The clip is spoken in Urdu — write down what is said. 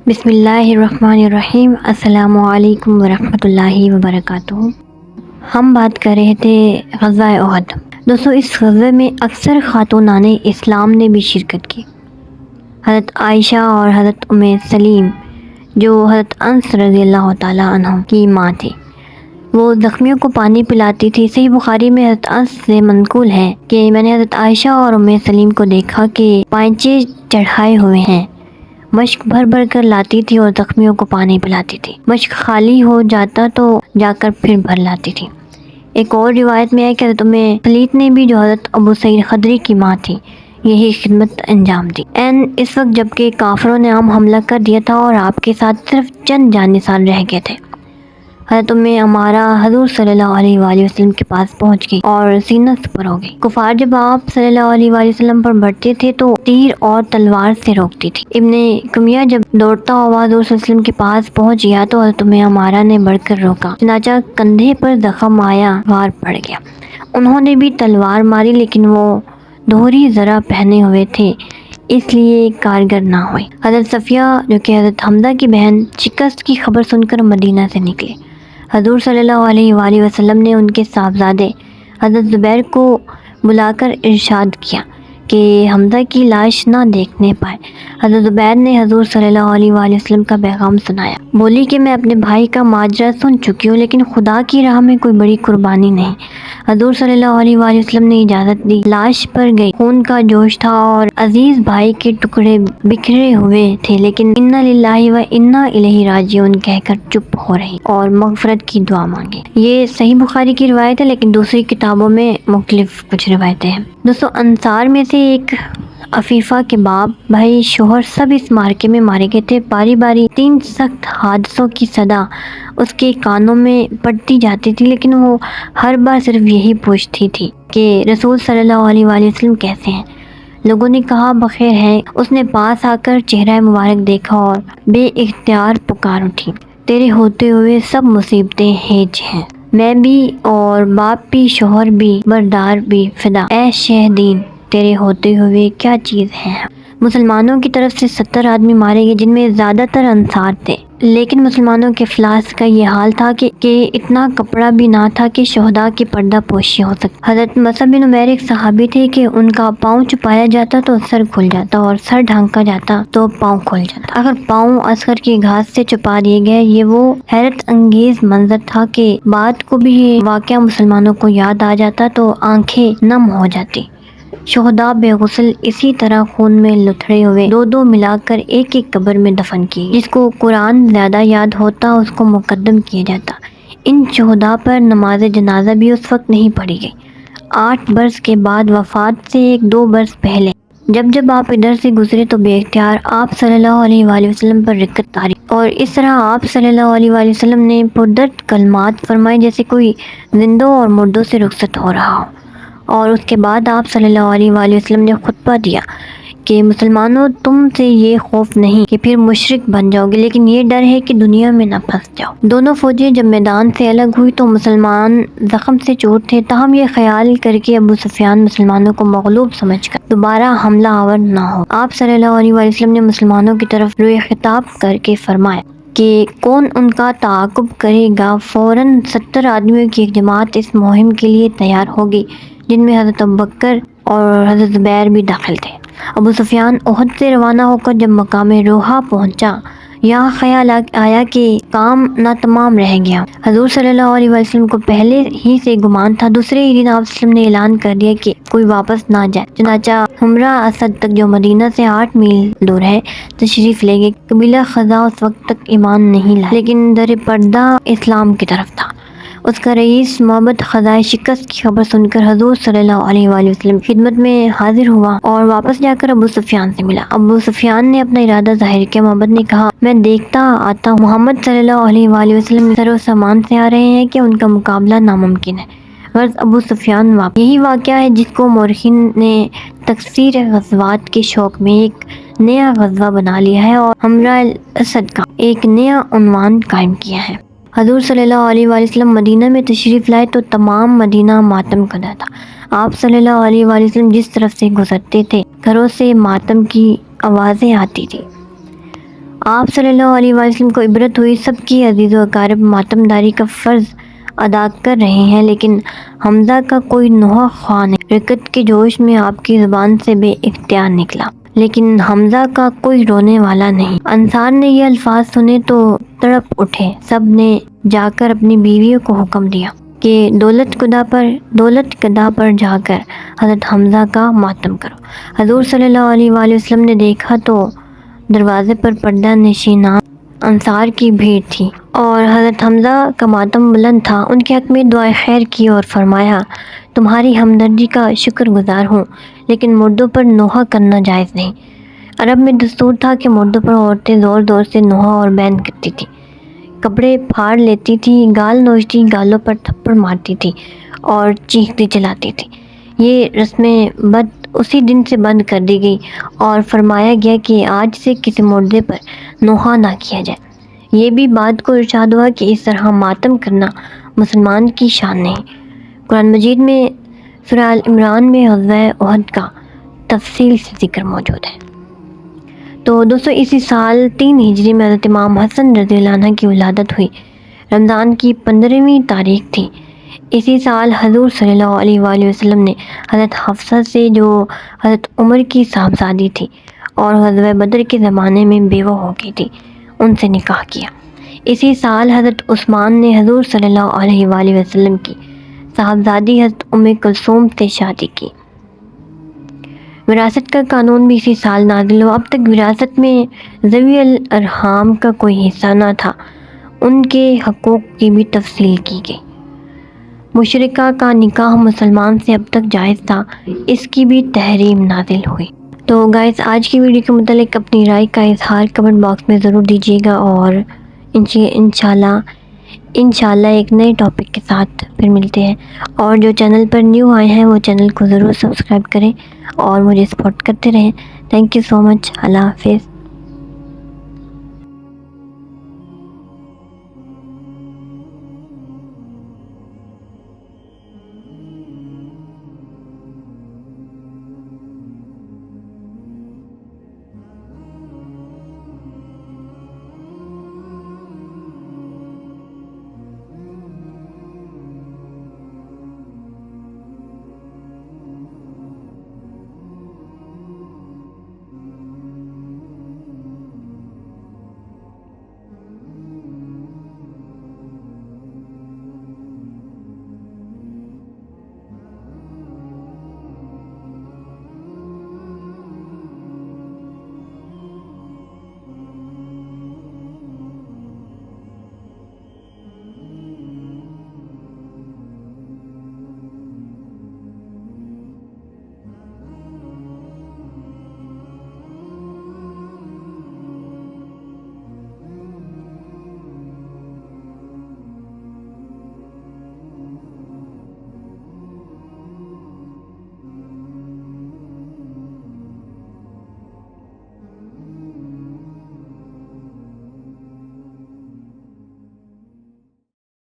بسم اللہ الرحمن الرحیم۔ السلام علیکم ورحمۃ اللہ وبرکاتہ۔ ہم بات کر رہے تھے غزوہ احد۔ دوستو، اس غزوے میں اکثر خاتونان اسلام نے بھی شرکت کی۔ حضرت عائشہ اور حضرت ام سلیم جو حضرت انس رضی اللہ تعالیٰ عنہ کی ماں تھی، وہ زخمیوں کو پانی پلاتی تھی۔ صحیح بخاری میں حضرت انس سے منقول ہے کہ میں نے حضرت عائشہ اور ام سلیم کو دیکھا کہ پائنچے چڑھائے ہوئے ہیں، مشک بھر بھر کر لاتی تھی اور زخمیوں کو پانی پلاتی تھی۔ مشک خالی ہو جاتا تو جا کر پھر بھر لاتی تھی۔ ایک اور روایت میں ہے کہ حضرت ام سلیت نے بھی، جو حضرت ابو سعید خدری کی ماں تھی، یہی خدمت انجام دی۔ اس وقت جبکہ کافروں نے عام حملہ کر دیا تھا اور آپ کے ساتھ صرف چند جانثار رہ گئے تھے، حضرت ام عمارہ حضور صلی اللہ علیہ وآلہ وسلم کے پاس پہنچ گئی اور سینہ سپر ہو گئی۔ کفار جب آپ صلی اللہ علیہ وآلہ وسلم پر بڑھتے تھے تو تیر اور تلوار سے روکتی تھی۔ ابن کمیہ جب دوڑتا ہوا حضور صلی اللہ علیہ وسلم کے پاس پہنچ گیا تو حضرت ام عمارہ نے بڑھ کر روکا، چنانچہ کندھے پر زخم آیا، وار پڑ گیا۔ انہوں نے بھی تلوار ماری، لیکن وہ دوہری زرہ پہنے ہوئے تھے، اس لیے کارگر نہ ہوئی۔ حضرت صفیہ جو کہ حضرت حمزہ کی بہن، شکست کی خبر سن کر مدینہ سے نکلے۔ حضور صلی اللہ علیہ وآلہ وسلم نے ان کے صاحبزادے حضرت زبیر کو بلا کر ارشاد کیا کہ حمزہ کی لاش نہ دیکھنے پائے۔ حضرت زبیر نے حضور صلی اللہ علیہ وآلہ وسلم کا پیغام سنایا، بولی کہ میں اپنے بھائی کا ماجرا سن چکی ہوں، لیکن خدا کی راہ میں کوئی بڑی قربانی نہیں۔ حضور صلی اللہ علیہ وآلہ وسلم نے اجازت دی، لاش پر گئی۔ خون کا جوش تھا اور عزیز بھائی کے ٹکڑے بکھرے ہوئے تھے، لیکن انا للہ و انا الیہ راجعون کہہ کر چپ ہو رہی اور مغفرت کی دعا مانگی۔ یہ صحیح بخاری کی روایت ہے، لیکن دوسری کتابوں میں مختلف کچھ روایتیں ہیں۔ دوستو، انصار میں سے ایک عفیفہ کے باپ، بھائی، شوہر سب اس معرکے میں مارے گئے تھے۔ باری باری 3 سخت حادثوں کی صدا اس کے کانوں میں پڑتی جاتی تھی، لیکن وہ ہر بار صرف یہی پوچھتی تھی کہ رسول صلی اللہ علیہ وآلہ وسلم کیسے ہیں؟ لوگوں نے کہا بخیر ہیں۔ اس نے پاس آ کر چہرہ مبارک دیکھا اور بے اختیار پکار اٹھی، تیرے ہوتے ہوئے سب مصیبتیں ہیج ہیں، میں بھی اور باپ بھی، شوہر بھی، بردار بھی فدا، اے شہ دین، تیرے ہوتے ہوئے کیا چیز ہے۔ مسلمانوں کی طرف سے 70 آدمی مارے گئے، جن میں زیادہ تر انصار تھے، لیکن مسلمانوں کے افلاس کا یہ حال تھا کہ اتنا کپڑا بھی نہ تھا کہ شہداء کی پردہ پوشی ہو سکے۔ حضرت مصعب بن عمیر ایک صحابی تھے کہ ان کا پاؤں چھپایا جاتا تو سر کھل جاتا، اور سر ڈھانکا جاتا تو پاؤں کھل جاتا۔ اگر پاؤں اصغر کی گھاس سے چھپا دیے گئے، یہ وہ حیرت انگیز منظر تھا کہ بعد کو بھی یہ واقعہ مسلمانوں کو یاد آ جاتا تو آنکھیں نم ہو جاتی۔ شہداء بے غسل اسی طرح خون میں لتھڑے ہوئے 2 ملا کر ایک قبر میں دفن کیے۔ جس کو قرآن زیادہ یاد ہوتا اس کو مقدم کیا جاتا۔ ان شہداء پر نماز جنازہ بھی اس وقت نہیں پڑھی گئی، 8 برس کے بعد، وفات سے 1-2 برس پہلے۔ جب آپ ادھر سے گزرے تو بے اختیار آپ صلی اللہ علیہ وآلہ وسلم پر رکت تاری، اور اس طرح آپ صلی اللہ علیہ وآلہ وسلم نے پردرد کلمات فرمائے جیسے کوئی زندوں اور مردوں سے رخصت ہو رہا ہو۔ اور اس کے بعد آپ صلی اللہ علیہ وآلہ وسلم نے خطبہ دیا کہ مسلمانوں، تم سے یہ خوف نہیں کہ پھر مشرک بن جاؤ گے، لیکن یہ ڈر ہے کہ دنیا میں نہ پھنس جاؤ۔ دونوں فوجیں جب میدان سے الگ ہوئی تو مسلمان زخم سے چور تھے، تاہم یہ خیال کر کے ابو سفیان مسلمانوں کو مغلوب سمجھ کر دوبارہ حملہ آور نہ ہو، آپ صلی اللہ علیہ وآلہ وسلم نے مسلمانوں کی طرف روئے خطاب کر کے فرمایا کہ کون ان کا تعاقب کرے گا۔ فوراً 70 آدمیوں کی ایک جماعت اس مہم کے لیے تیار ہوگی، جن میں حضرت ابوبکر اور حضرت زبیر بھی داخل تھے۔ ابو سفیان احد سے روانہ ہو کر جب مقام روحہ پہنچا، یہاں خیال آیا کہ کام ناتمام رہ گیا۔ حضور صلی اللہ علیہ وسلم کو پہلے ہی سے گمان تھا۔ دوسرے ہی دن آپ صلی اللہ علیہ وسلم نے اعلان کر دیا کہ کوئی واپس نہ جائے، چنانچہ حمرہ اسد تک، جو مدینہ سے 8 میل دور ہے، تشریف لے گئے۔ قبیلہ خزاع اس وقت تک ایمان نہیں لایا، لیکن در پردہ اسلام کی طرف تھا۔ اس کا رئیس محمد خزاع شکست کی خبر سن کر حضور صلی اللہ علیہ وآلہ وسلم کی خدمت میں حاضر ہوا اور واپس جا کر ابو سفیان سے ملا۔ ابو سفیان نے اپنا ارادہ ظاہر کیا۔ محمد نے کہا، میں دیکھتا آتا ہوں محمد صلی اللہ علیہ وآلہ وسلم سر و سامان سے آ رہے ہیں کہ ان کا مقابلہ ناممکن ہے۔ غرض ابو سفیان واپس۔ یہی واقعہ ہے جس کو مورخین نے تکثیر غزوات کے شوق میں ایک نیا غزوہ بنا لیا ہے اور حمرہ الاسد کا ایک نیا عنوان قائم کیا ہے۔ حضور صلی اللہ علیہ وآلہ وسلم مدینہ میں تشریف لائے تو تمام مدینہ ماتم کدا تھا۔ آپ صلی اللہ علیہ وآلہ وسلم جس طرف سے گزرتے تھے، گھروں سے ماتم کی آوازیں آتی تھی۔ آپ صلی اللہ علیہ وسلم کو عبرت ہوئی، سب کی عزیز و اقارب ماتم داری کا فرض ادا کر رہے ہیں، لیکن حمزہ کا کوئی نوحہ خواہ نہیں۔ رکت کے جوش میں آپ کی زبان سے بے اختیار نکلا، لیکن حمزہ کا کوئی رونے والا نہیں۔ انصار نے یہ الفاظ سنے تو تڑپ اٹھے۔ سب نے جا کر اپنی بیویوں کو حکم دیا کہ دولت قدا پر جا کر حضرت حمزہ کا ماتم کرو۔ حضور صلی اللہ علیہ وآلہ وسلم نے دیکھا تو دروازے پر پردہ نشینان انصار کی بھیڑ تھی اور حضرت حمزہ کا ماتم بلند تھا۔ ان کے حق میں دعائے خیر کی اور فرمایا، تمہاری ہمدردی کا شکر گزار ہوں، لیکن مردوں پر نوحہ کرنا جائز نہیں۔ عرب میں دستور تھا کہ مردوں پر عورتیں زور زور سے نوحہ اور بین کرتی تھیں، کپڑے پھاڑ لیتی تھی، گال نوچتی، گالوں پر تھپڑ مارتی تھی اور چیختی چلاتی تھی۔ یہ رسمیں اسی دن سے بند کر دی گئی اور فرمایا گیا کہ آج سے کسی مردے پر نوحہ نہ کیا جائے۔ یہ بھی بات کو ارشاد ہوا کہ اس طرح ماتم کرنا مسلمان کی شان نہیں۔ قرآن مجید میں سورہ آل عمران میں غزوہ احد کا تفصیل سے ذکر موجود ہے۔ تو دوستو، اسی سال 3 ہجری میں حضرت امام حسن رضی اللہ عنہ کی ولادت ہوئی۔ رمضان کی 15ویں تاریخ تھی۔ اسی سال حضور صلی اللہ علیہ وآلہ وسلم نے حضرت حفصہ سے، جو حضرت عمر کی صاحبزادی تھی اور غزوہ بدر کے زمانے میں بیوہ ہو گئی تھی، ان سے نکاح کیا۔ اسی سال حضرت عثمان نے حضور صلی اللہ علیہ وآلہ وسلم کی صاحبزادی حضرت ام کلثوم سے شادی کی۔ وراثت کا قانون بھی اسی سال نازل ہوا۔ اب تک وراثت میں ذوی الارحام کا کوئی حصہ نہ تھا، ان کے حقوق کی بھی تفصیل کی گئی۔ مشرکہ کا نکاح مسلمان سے اب تک جائز تھا، اس کی بھی تحریم نازل ہوئی۔ تو گائز، آج کی ویڈیو کے متعلق اپنی رائے کا اظہار کمنٹ باکس میں ضرور دیجیے گا، اور انشاءاللہ ایک نئے ٹاپک کے ساتھ پھر ملتے ہیں۔ اور جو چینل پر نیو آئے ہیں وہ چینل کو ضرور سبسکرائب کریں اور مجھے سپورٹ کرتے رہیں۔ تھینک یو سو مچ۔ اللہ حافظ۔